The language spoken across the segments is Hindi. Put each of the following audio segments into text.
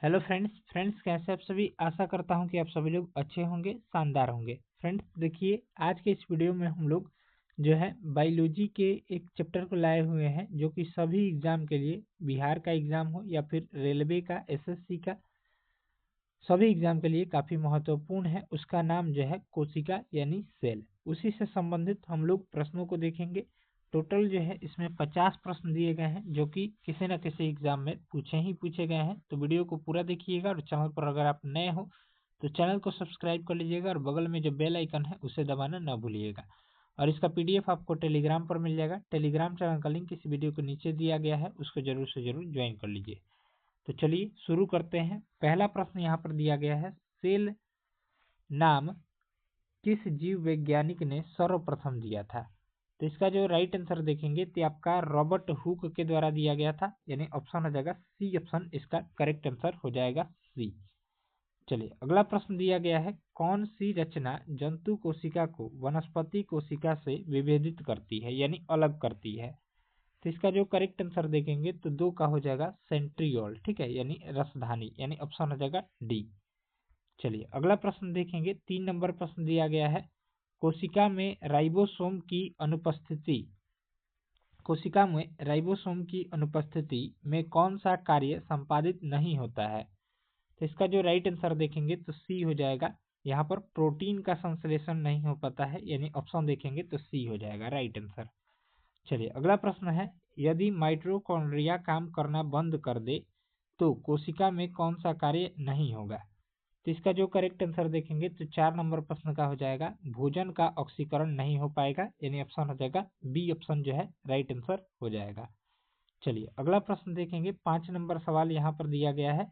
हेलो फ्रेंड्स कैसे आप सभी। आशा करता हूं कि आप सभी लोग अच्छे होंगे, शानदार होंगे। फ्रेंड्स देखिए, आज के इस वीडियो में हम लोग जो है बायोलॉजी के एक चैप्टर को लाए हुए हैं, जो कि सभी एग्जाम के लिए, बिहार का एग्जाम हो या फिर रेलवे का, एसएससी का, सभी एग्जाम के लिए काफ़ी महत्वपूर्ण है। उसका नाम जो है कोशिका यानी सेल। उसी से संबंधित हम लोग प्रश्नों को देखेंगे। टोटल जो है इसमें 50 प्रश्न दिए गए हैं, जो कि किसी न किसी एग्जाम में पूछे गए हैं। तो वीडियो को पूरा देखिएगा, और चैनल पर अगर आप नए हो तो चैनल को सब्सक्राइब कर लीजिएगा, और बगल में जो बेल आइकन है उसे दबाना न भूलिएगा। और इसका पीडीएफ आपको टेलीग्राम पर मिल जाएगा। टेलीग्राम चैनल का लिंक इस वीडियो के नीचे दिया गया है, उसको जरूर से जरूर ज्वाइन कर लीजिए। तो चलिए शुरू करते हैं। पहला प्रश्न यहाँ पर दिया गया है, सेल नाम किस जीव वैज्ञानिक ने सर्वप्रथम दिया था? तो इसका जो राइट आंसर देखेंगे तो आपका रॉबर्ट हुक के द्वारा दिया गया था, यानी ऑप्शन हो जाएगा सी ऑप्शन इसका करेक्ट आंसर हो जाएगा सी। चलिए अगला प्रश्न दिया गया है, कौन सी रचना जंतु कोशिका को वनस्पति कोशिका से विभेदित करती है, यानी अलग करती है? तो इसका जो करेक्ट आंसर देखेंगे तो दो का हो जाएगा सेंट्रियोल, ठीक है, यानी रसधानी, यानी ऑप्शन हो जाएगा डी। चलिए अगला प्रश्न देखेंगे, 3 नंबर प्रश्न दिया गया है, कोशिका में राइबोसोम की अनुपस्थिति कोशिका में राइबोसोम की अनुपस्थिति में कौन सा कार्य संपादित नहीं होता है? तो इसका जो राइट आंसर देखेंगे तो सी हो जाएगा। यहाँ पर प्रोटीन का संश्लेषण नहीं हो पाता है, यानी ऑप्शन देखेंगे तो सी हो जाएगा राइट आंसर। चलिए अगला प्रश्न है, यदि माइटोकॉन्ड्रिया काम करना बंद कर दे तो कोशिका में कौन सा कार्य नहीं होगा? तो इसका जो करेक्ट आंसर देखेंगे तो 4 नंबर प्रश्न का हो जाएगा, भोजन का ऑक्सीकरण नहीं हो पाएगा, यानी ऑप्शन हो जाएगा बी ऑप्शन जो है राइट आंसर हो जाएगा। चलिए अगला प्रश्न देखेंगे, 5 नंबर सवाल यहाँ पर दिया गया है।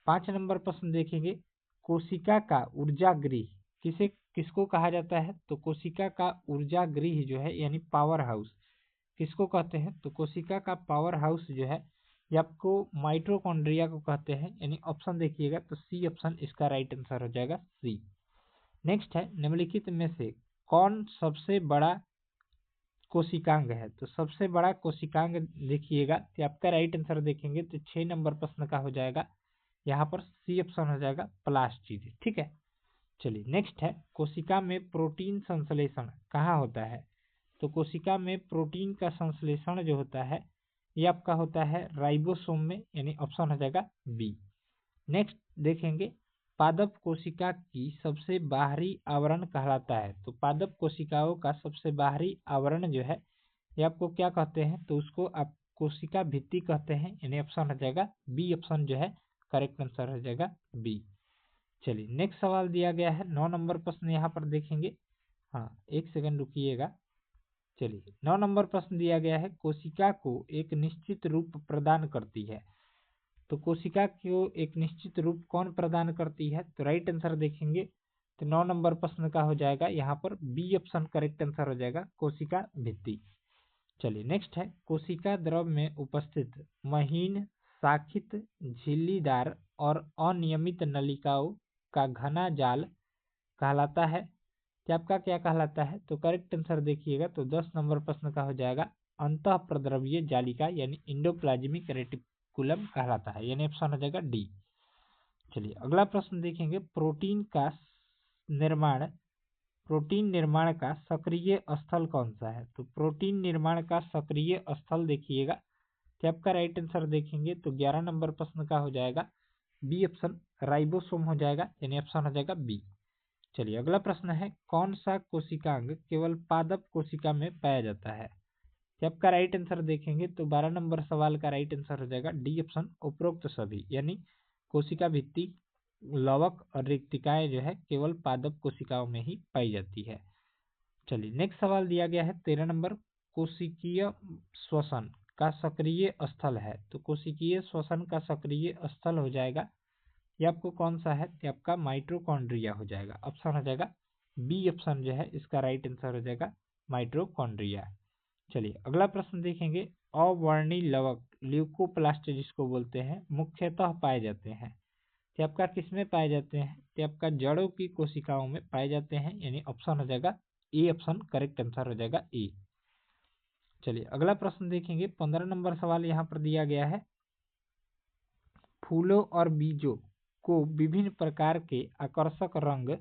5 नंबर प्रश्न देखेंगे, कोशिका का ऊर्जा गृह किसको कहा जाता है? तो कोशिका का ऊर्जा गृह जो है, यानी पावर हाउस, किसको कहते हैं? तो कोशिका का पावर हाउस जो है ये आपको माइटोकॉन्ड्रिया को कहते हैं, यानी ऑप्शन देखिएगा तो सी ऑप्शन इसका राइट आंसर हो जाएगा सी। नेक्स्ट है, निम्नलिखित में से कौन सबसे बड़ा कोशिकांग है? तो सबसे बड़ा कोशिकांग देखिएगा तो आपका राइट आंसर देखेंगे तो 6 नंबर प्रश्न का हो जाएगा, यहाँ पर सी ऑप्शन हो जाएगा प्लास्टिड, ठीक है। चलिए नेक्स्ट है, कोशिका में प्रोटीन संश्लेषण कहाँ होता है? तो कोशिका में प्रोटीन का संश्लेषण जो होता है ये आपका होता है राइबोसोम में, यानी ऑप्शन हो जाएगा बी। नेक्स्ट देखेंगे, पादप कोशिका की सबसे बाहरी आवरण कहलाता है। तो पादप कोशिकाओं का सबसे बाहरी आवरण जो है ये आपको क्या कहते हैं? तो उसको आप कोशिका भित्ति कहते हैं, यानी ऑप्शन हो जाएगा बी ऑप्शन जो है करेक्ट आंसर हो जाएगा बी। चलिए नेक्स्ट सवाल दिया गया है, 9 नंबर प्रश्न यहाँ पर देखेंगे। हाँ, एक सेकंड रुकिएगा। चलिए 9 नंबर प्रश्न दिया गया है, कोशिका को एक निश्चित रूप प्रदान करती है। तो कोशिका को एक निश्चित रूप कौन प्रदान करती है? तो राइट आंसर देखेंगे तो 9 नंबर प्रश्न का हो जाएगा यहाँ पर बी ऑप्शन करेक्ट आंसर हो जाएगा कोशिका भित्ति। चलिए नेक्स्ट है, कोशिका द्रव में उपस्थित महीन, शाखित, झिल्लीदार और अनियमित नलिकाओं का घना जाल कहलाता है। कि आपका क्या कहलाता है? तो करेक्ट आंसर देखिएगा तो 10 नंबर प्रश्न का हो जाएगा अंतः प्रद्रव्य जालिका, यानी इंडोप्लाज्मिक रेटिकुलम कहलाता है, यानी ऑप्शन हो जाएगा डी। चलिए अगला प्रश्न देखेंगे, निर्माण प्रोटीन निर्माण का सक्रिय स्थल कौन सा है? तो प्रोटीन निर्माण का सक्रिय स्थल देखिएगा तो आपका राइट आंसर देखेंगे तो 11 नंबर प्रश्न का हो जाएगा बी ऑप्शन राइबोसोम हो जाएगा, यानी ऑप्शन हो जाएगा बी। चलिए अगला प्रश्न है, कौन सा कोशिकांग केवल पादप कोशिका में पाया जाता है? तो आपका राइट आंसर देखेंगे तो 12 नंबर सवाल का राइट आंसर हो जाएगा डी ऑप्शन उपरोक्त सभी, यानी कोशिका भित्ति, लवक और रिक्तिकाएं जो है केवल पादप कोशिकाओं में ही पाई जाती है। चलिए नेक्स्ट सवाल दिया गया है 13 नंबर, कोशिकीय श्वसन का सक्रिय स्थल है। तो कोशिकीय श्वसन का सक्रिय स्थल हो जाएगा ये आपको कौन सा है? तो आपका माइटोकॉन्ड्रिया हो जाएगा, ऑप्शन हो जाएगा बी ऑप्शन जो है इसका राइट आंसर हो जाएगा माइटोकॉन्ड्रिया। चलिए अगला प्रश्न देखेंगे, अवर्णी लवक ल्यूकोप्लास्ट जिसको बोलते हैं मुख्यतः पाए जाते हैं। तो आपका किसमें पाए जाते हैं? तो आपका जड़ों की कोशिकाओं में पाए जाते हैं, यानी ऑप्शन हो जाएगा ए ऑप्शन करेक्ट आंसर हो जाएगा ए। चलिए अगला प्रश्न देखेंगे, 15 नंबर सवाल यहाँ पर दिया गया है, फूलों और बीजों को विभिन्न प्रकार के आकर्षक रंग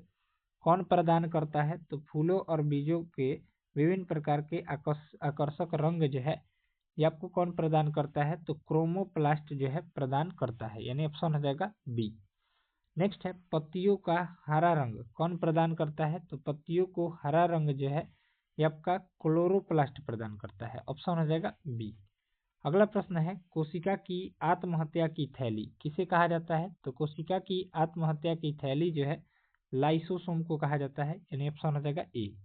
कौन प्रदान करता है? तो फूलों और बीजों के विभिन्न प्रकार के आकर्षक रंग जो है ये आपको कौन प्रदान करता है? तो क्रोमोप्लास्ट जो है प्रदान करता है, यानी ऑप्शन हो जाएगा बी। नेक्स्ट है पत्तियों का हरा रंग कौन प्रदान करता है? तो पत्तियों को हरा रंग जो है ये आपका क्लोरोप्लास्ट प्रदान करता है, ऑप्शन हो जाएगा बी। अगला प्रश्न है कोशिका की आत्महत्या की थैली किसे कहा जाता है? तो कोशिका की आत्महत्या की थैली जो है लाइसोसोम को कहा जाता है, यानी ऑप्शन हो जाएगा ए।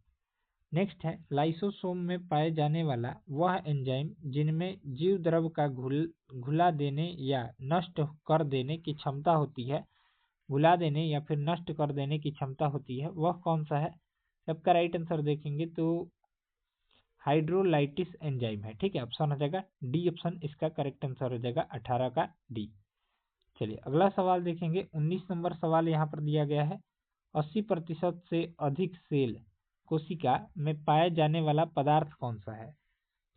नेक्स्ट है लाइसोसोम में पाए जाने वाला वह एंजाइम जिनमें जीव द्रव का घुला देने या नष्ट कर देने की क्षमता होती है, घुला देने या फिर नष्ट कर देने की क्षमता होती है, वह कौन सा है? सबका राइट आंसर देखेंगे तो हाइड्रोलाइटिस एंजाइम है, ठीक है, ऑप्शन हो जाएगा डी ऑप्शन इसका करेक्ट आंसर हो जाएगा 18 का डी। चलिए अगला सवाल देखेंगे। 19 नंबर सवाल यहाँ पर दिया गया है 80% से अधिक सेल कोशिका में पाया जाने वाला पदार्थ कौन सा है?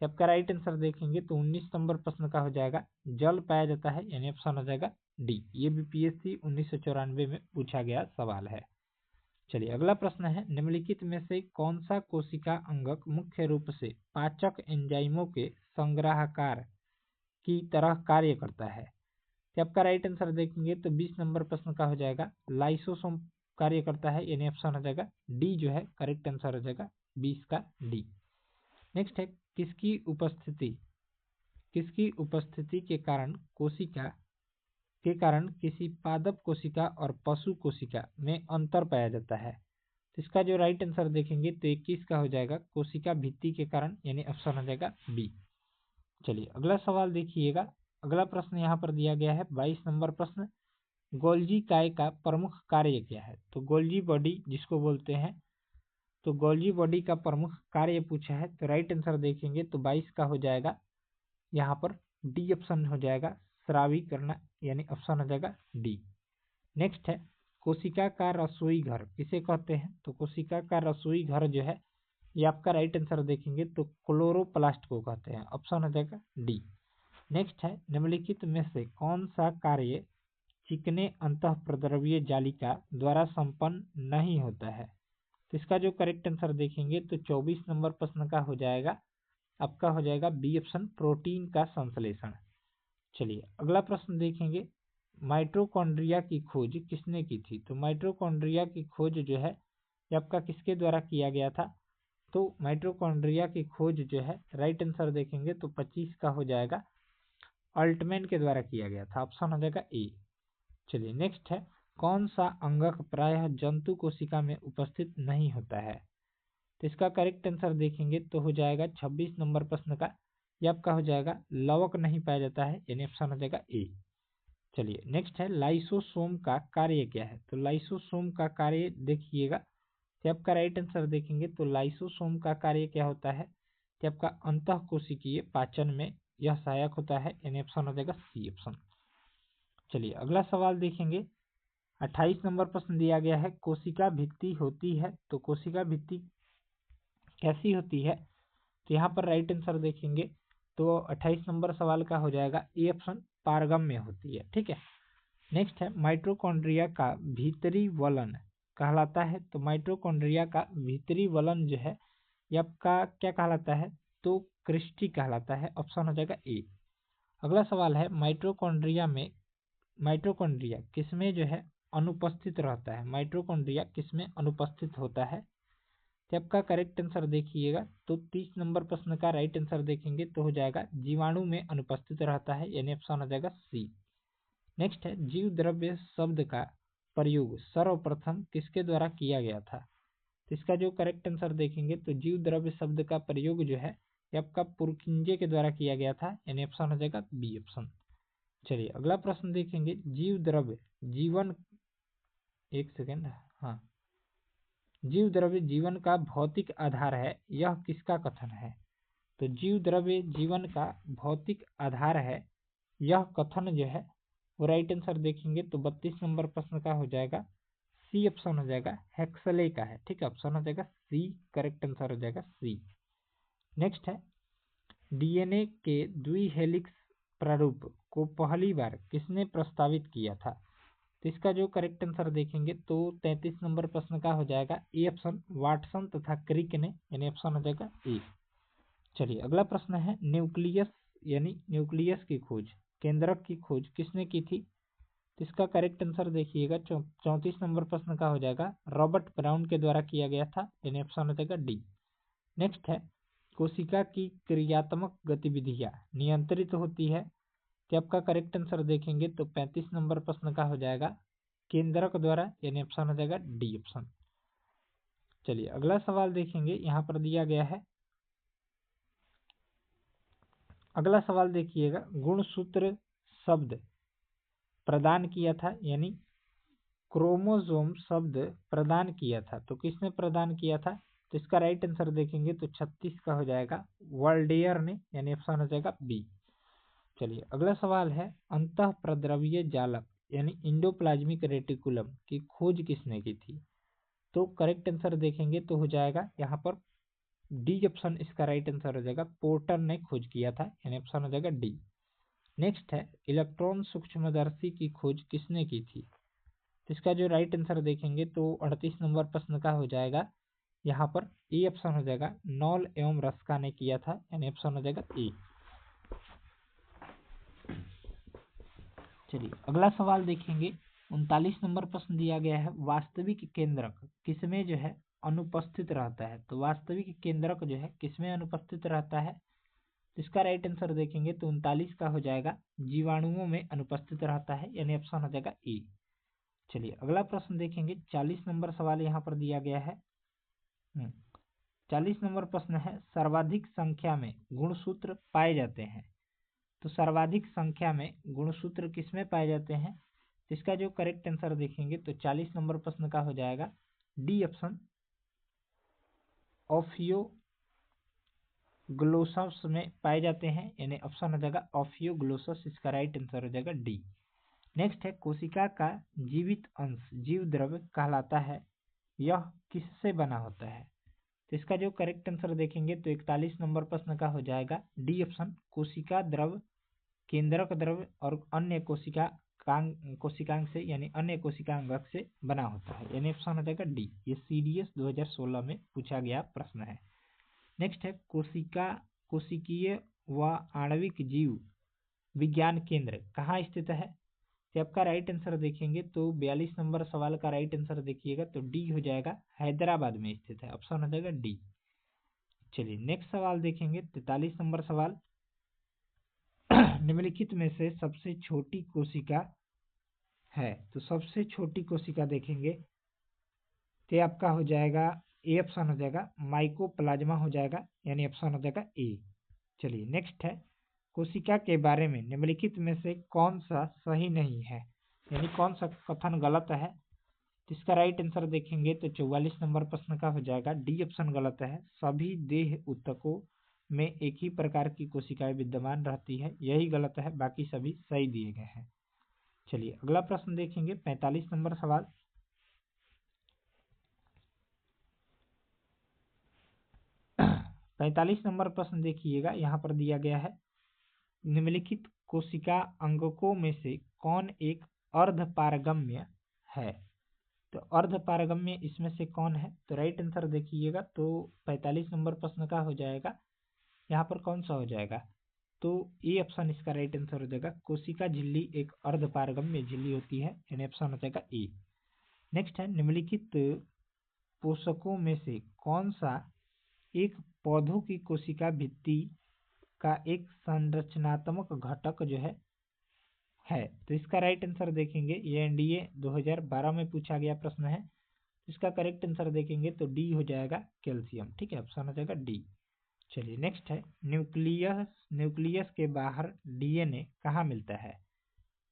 आपका राइट आंसर देखेंगे तो 19 नंबर प्रश्न का हो जाएगा जल पाया जाता है, यानी ऑप्शन हो जाएगा डी। ये बीपीएससी 1994 में पूछा गया सवाल है। चलिए अगला प्रश्न है निम्नलिखित में से कौन सा कोशिका अंगक मुख्य रूप से पाचक एंजाइमों के संग्राहकार की तरह कार्य करता है? तो आपका राइट आंसर देखेंगे तो 20 नंबर प्रश्न का हो जाएगा लाइसोसोम कार्य करता है, यानी ऑप्शन हो जाएगा डी जो है करेक्ट आंसर हो जाएगा 20 का डी। नेक्स्ट है किसकी उपस्थिति के कारण किसी पादप कोशिका और पशु कोशिका में अंतर पाया जाता है? तो इसका जो राइट आंसर देखेंगे तो 21 का हो जाएगा कोशिका भित्ति के कारण, यानी ऑप्शन हो जाएगा बी। चलिए अगला सवाल देखिएगा। अगला प्रश्न यहाँ पर दिया गया है 22 नंबर प्रश्न गोल्जी काय का प्रमुख कार्य क्या है? तो गोल्जी बॉडी जिसको बोलते हैं, तो गोल्जी बॉडी का प्रमुख कार्य पूछा है, तो राइट आंसर देखेंगे तो 22 का हो जाएगा यहाँ पर डी ऑप्शन हो जाएगा स्रावीकरण, यानी ऑप्शन हो जाएगा डी। नेक्स्ट है कोशिका का रसोई घर किसे कहते हैं? तो कोशिका का रसोई घर जो है ये आपका राइट आंसर देखेंगे तो क्लोरोप्लास्ट को कहते हैं, ऑप्शन हो जाएगा डी। नेक्स्ट है निम्नलिखित में से कौन सा कार्य चिकने अंतःप्रद्रव्य जालिका द्वारा संपन्न नहीं होता है? तो इसका जो करेक्ट आंसर देखेंगे तो 24 नंबर प्रश्न का हो जाएगा आपका हो जाएगा बी ऑप्शन प्रोटीन का संश्लेषण। चलिए अगला प्रश्न देखेंगे माइटोकॉन्ड्रिया की खोज किसने की थी? तो माइटोकॉन्ड्रिया की खोज जो है ये आपका किसके द्वारा किया गया था? तो माइटोकॉन्ड्रिया की खोज जो है राइट आंसर देखेंगे तो 25 का हो जाएगा अल्टमैन के द्वारा किया गया था, ऑप्शन हो जाएगा ए। चलिए नेक्स्ट है कौन सा अंगक प्रायः जंतु कोशिका में उपस्थित नहीं होता है? तो इसका करेक्ट आंसर देखेंगे तो हो जाएगा 26 नंबर प्रश्न का ये आपका हो जाएगा लवक नहीं पाया जाता है, यानी ऑप्शन हो जाएगा ए। चलिए नेक्स्ट है लाइसोसोम का कार्य क्या है? तो लाइसोसोम का कार्य देखिएगा तो आपका राइट आंसर देखेंगे तो लाइसोसोम का कार्य क्या होता है कि आपका अंतःकोशिकीय पाचन में यह सहायक होता है, यानी ऑप्शन हो जाएगा सी ऑप्शन। चलिए अगला सवाल देखेंगे। 28 नंबर प्रश्न दिया गया है कोशिका भित्ति होती है, तो कोशिका भित्ति कैसी होती है? तो यहाँ पर राइट आंसर देखेंगे तो 28 नंबर सवाल का हो जाएगा ए ऑप्शन पारगम्य होती है, ठीक है। नेक्स्ट है माइटोकॉन्ड्रिया का भीतरी वलन कहलाता है, तो माइटोकॉन्ड्रिया का भीतरी वलन जो है ये आपका क्या कहलाता है? तो क्रिस्टी कहलाता है, ऑप्शन हो जाएगा ए। अगला सवाल है माइटोकॉन्ड्रिया किसमें जो है अनुपस्थित रहता है? माइटोकॉन्ड्रिया किसमें अनुपस्थित होता है? तो आपका करेक्ट आंसर देखिएगा तो 30 नंबर प्रश्न का राइट आंसर देखेंगे तो हो जाएगा जीवाणु में अनुपस्थित रहता है, यानी ऑप्शन हो जाएगा सी। नेक्स्ट है जीव द्रव्य शब्द का प्रयोग सर्वप्रथम किसके द्वारा किया गया था? तो इसका जो करेक्ट आंसर देखेंगे तो जीव द्रव्य शब्द का प्रयोग जो है ये आपका पुरकिंजे के द्वारा किया गया था, यानी ऑप्शन हो जाएगा बी ऑप्शन। चलिए अगला प्रश्न देखेंगे जीव द्रव्य जीवन एक सेकेंड हाँ जीव द्रव्य जीवन का भौतिक आधार है यह किसका कथन है? तो जीव द्रव्य जीवन का भौतिक आधार है यह कथन जो है वो राइट आंसर देखेंगे तो 32 नंबर प्रश्न का हो जाएगा सी ऑप्शन हो जाएगा हेक्सले का है, ठीक है, ऑप्शन हो जाएगा सी करेक्ट आंसर हो जाएगा सी। नेक्स्ट है डीएनए के द्विहेलिक्स प्रारूप को पहली बार किसने प्रस्तावित किया था? तो इसका जो करेक्ट आंसर देखेंगे तो 33 नंबर प्रश्न का हो जाएगा ए ऑप्शन, वाटसन तथा क्रिक ने, यानी ऑप्शन हो जाएगा ए। चलिए अगला प्रश्न है न्यूक्लियस यानी न्यूक्लियस की खोज, केंद्रक की खोज किसने की थी? तो इसका करेक्ट आंसर देखिएगा 34 नंबर प्रश्न का हो जाएगा रॉबर्ट ब्राउन के द्वारा किया गया था, यानी ऑप्शन हो जाएगा डी। नेक्स्ट है कोशिका की क्रियात्मक गतिविधियां नियंत्रित होती है, तो आपका करेक्ट आंसर देखेंगे तो 35 नंबर प्रश्न का हो जाएगा केंद्रक द्वारा, यानी ऑप्शन हो जाएगा डी ऑप्शन। चलिए अगला सवाल देखेंगे, यहाँ पर दिया गया है, अगला सवाल देखिएगा गुणसूत्र शब्द प्रदान किया था, यानी क्रोमोसोम शब्द प्रदान किया था, तो किसने प्रदान किया था? तो इसका राइट आंसर देखेंगे तो 36 का हो जाएगा वर्ल्डेयर ने, यानी ऑप्शन हो जाएगा बी। चलिए अगला सवाल है अंतः प्रद्रव्य जालक यानी इंडोप्लाज्मिक रेटिकुलम की खोज किसने की थी? तो करेक्ट आंसर देखेंगे तो हो जाएगा यहाँ पर डी ऑप्शन, इसका राइट आंसर हो जाएगा पोर्टर ने खोज किया था, यानी ऑप्शन हो जाएगा डी। नेक्स्ट है इलेक्ट्रॉन सूक्ष्मदर्शी की खोज किसने की थी? तो इसका जो राइट आंसर देखेंगे तो 38 नंबर प्रश्न का हो जाएगा यहाँ पर ए ऑप्शन हो जाएगा नॉल एवं रस्का ने किया था, यानी ऑप्शन हो जाएगा ए। चलिए अगला सवाल देखेंगे 39 नंबर प्रश्न दिया गया है वास्तविक केंद्रक किसमें जो है अनुपस्थित रहता है? तो वास्तविक केंद्रक जो है किसमें अनुपस्थित रहता है? तो इसका राइट आंसर देखेंगे तो 39 का हो जाएगा जीवाणुओं में अनुपस्थित रहता है, यानी ऑप्शन हो जाएगा ए। चलिए अगला प्रश्न देखेंगे 40 नंबर सवाल यहाँ पर दिया गया है। 40 नंबर प्रश्न है सर्वाधिक संख्या में गुणसूत्र पाए जाते हैं, तो सर्वाधिक संख्या में गुणसूत्र किसमें पाए जाते हैं? तो इसका जो करेक्ट आंसर देखेंगे तो 40 नंबर प्रश्न का हो जाएगा डी ऑप्शन ऑफियोग्लोसस में पाए जाते हैं, यानी ऑप्शन हो जाएगा ऑफियोग्लोसस, इसका राइट आंसर हो जाएगा डी। नेक्स्ट है कोशिका का जीवित अंश जीव द्रव्य कहलाता है, यह किससे बना होता है? तो इसका जो करेक्ट आंसर देखेंगे तो 41 नंबर प्रश्न का हो जाएगा डी ऑप्शन कोशिका द्रव, केंद्रक द्रव्य और अन्य कोशिकांग से, यानी अन्य कोशिकांगक से बना होता है, यानी ऑप्शन हो जाएगा डी। ये सीडीएस 2016 में पूछा गया प्रश्न है। नेक्स्ट है कोशिकीय व आणविक जीव विज्ञान केंद्र कहाँ स्थित है? तो आपका राइट आंसर देखेंगे तो 42 नंबर सवाल का राइट आंसर देखिएगा तो डी हो जाएगा हैदराबाद में स्थित है, ऑप्शन हो जाएगा डी। चलिए नेक्स्ट सवाल देखेंगे 43 नंबर सवाल निम्नलिखित में से सबसे छोटी कोशिका है, तो सबसे छोटी कोशिका देखेंगे तो आपका हो जाएगा ए ऑप्शन हो जाएगा माइकोप्लाज्मा हो जाएगा, यानी ऑप्शन हो जाएगा ए। चलिए नेक्स्ट है कोशिका के बारे में निम्नलिखित में से कौन सा सही नहीं है, यानी कौन सा कथन गलत है? तो इसका राइट आंसर देखेंगे तो 44 नंबर प्रश्न का हो जाएगा डी ऑप्शन गलत है, सभी देह ऊतकों में एक ही प्रकार की कोशिकाएं विद्यमान रहती है, यही गलत है, बाकी सभी सही दिए गए हैं। चलिए अगला प्रश्न देखेंगे 45 नंबर सवाल 45 नंबर प्रश्न देखिएगा, यहाँ पर दिया गया है निम्नलिखित कोशिका अंगकों में से कौन एक अर्धपारगम्य है? तो अर्धपारगम्य इसमें से कौन है? तो राइट आंसर देखिएगा तो 45 नंबर प्रश्न का हो जाएगा यहाँ पर कौन सा हो जाएगा? तो ए ऑप्शन इसका राइट आंसर हो जाएगा कोशिका झिल्ली एक अर्धपारगम्य झिल्ली होती है, यानी ऑप्शन हो जाएगा ए। नेक्स्ट है निम्नलिखित पोषकों में से कौन सा एक पौधों की कोशिका भित्ति का एक संरचनात्मक घटक जो है तो इसका राइट आंसर देखेंगे ये एनडीए 2012 में पूछा गया प्रश्न है, इसका करेक्ट आंसर देखेंगे तो डी हो जाएगा कैल्शियम, ठीक है, ऑप्शन हो जाएगा डी। चलिए नेक्स्ट है न्यूक्लियस के बाहर डीएनए कहाँ मिलता है?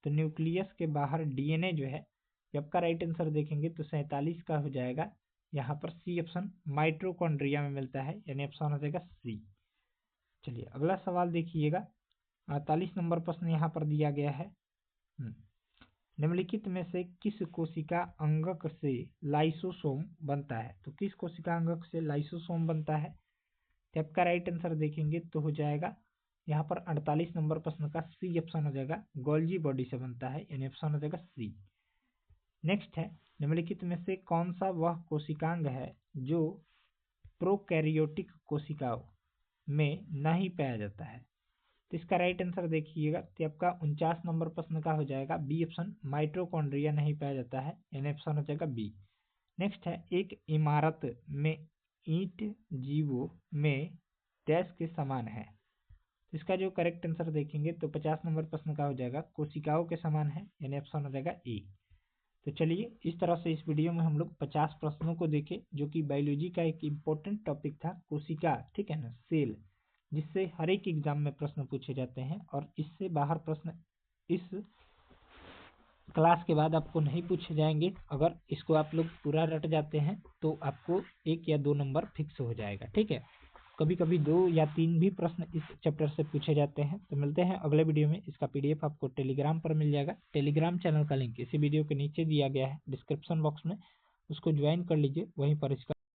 तो न्यूक्लियस के बाहर डीएनए जो है जब का राइट आंसर देखेंगे तो 47 का हो जाएगा यहाँ पर सी ऑप्शन माइटोकॉन्ड्रिया में मिलता है, यानी ऑप्शन हो जाएगा सी। चलिए अगला सवाल देखिएगा 48 नंबर प्रश्न यहाँ पर दिया गया है निम्नलिखित में से किस कोशिका अंगक से लाइसोसोम बनता है? तो किस कोशिका अंगक से लाइसोसोम बनता है? तो आपका राइट आंसर देखेंगे तो हो जाएगा यहाँ पर 48 नंबर प्रश्न का सी ऑप्शन हो जाएगा, गोल्जी बॉडी से बनता है, यानी ऑप्शन हो जाएगा सी। नेक्स्ट है, निम्नलिखित में से कौन सा वह कोशिकांग है जो प्रोकैरियोटिक कोशिकाओं में नहीं पाया जाता है? तो इसका राइट आंसर देखिएगा, तो आपका 49 नंबर प्रश्न का हो जाएगा बी ऑप्शन, माइटोकॉन्ड्रिया नहीं पाया जाता है, यानी ऑप्शन हो जाएगा बी। नेक्स्ट है, एक इमारत में ईंट जीवों में डैश के समान है। तो इसका जो करेक्ट आंसर देखेंगे तो 50 नंबर प्रश्न का हो जाएगा कोशिकाओं के समान है, यानी ऑप्शन हो जाएगा ए। तो चलिए, इस तरह से इस वीडियो में हम लोग 50 प्रश्नों को देखे, जो कि बायोलॉजी का एक इम्पोर्टेंट टॉपिक था, कोशिका, ठीक है ना, सेल, जिससे हर एक एग्जाम में प्रश्न पूछे जाते हैं और इससे बाहर प्रश्न इस क्लास के बाद आपको नहीं पूछे जाएंगे। अगर इसको आप लोग पूरा रट जाते हैं तो आपको 1 या 2 नंबर फिक्स हो जाएगा, ठीक है। कभी कभी 2 या 3 भी प्रश्न इस चैप्टर से पूछे जाते हैं। तो मिलते हैं अगले वीडियो में। इसका पीडीएफ आपको टेलीग्राम पर मिल जाएगा। टेलीग्राम चैनल का लिंक इसी वीडियो के नीचे दिया गया है डिस्क्रिप्शन बॉक्स में, उसको ज्वाइन कर लीजिए, वहीं पर इसका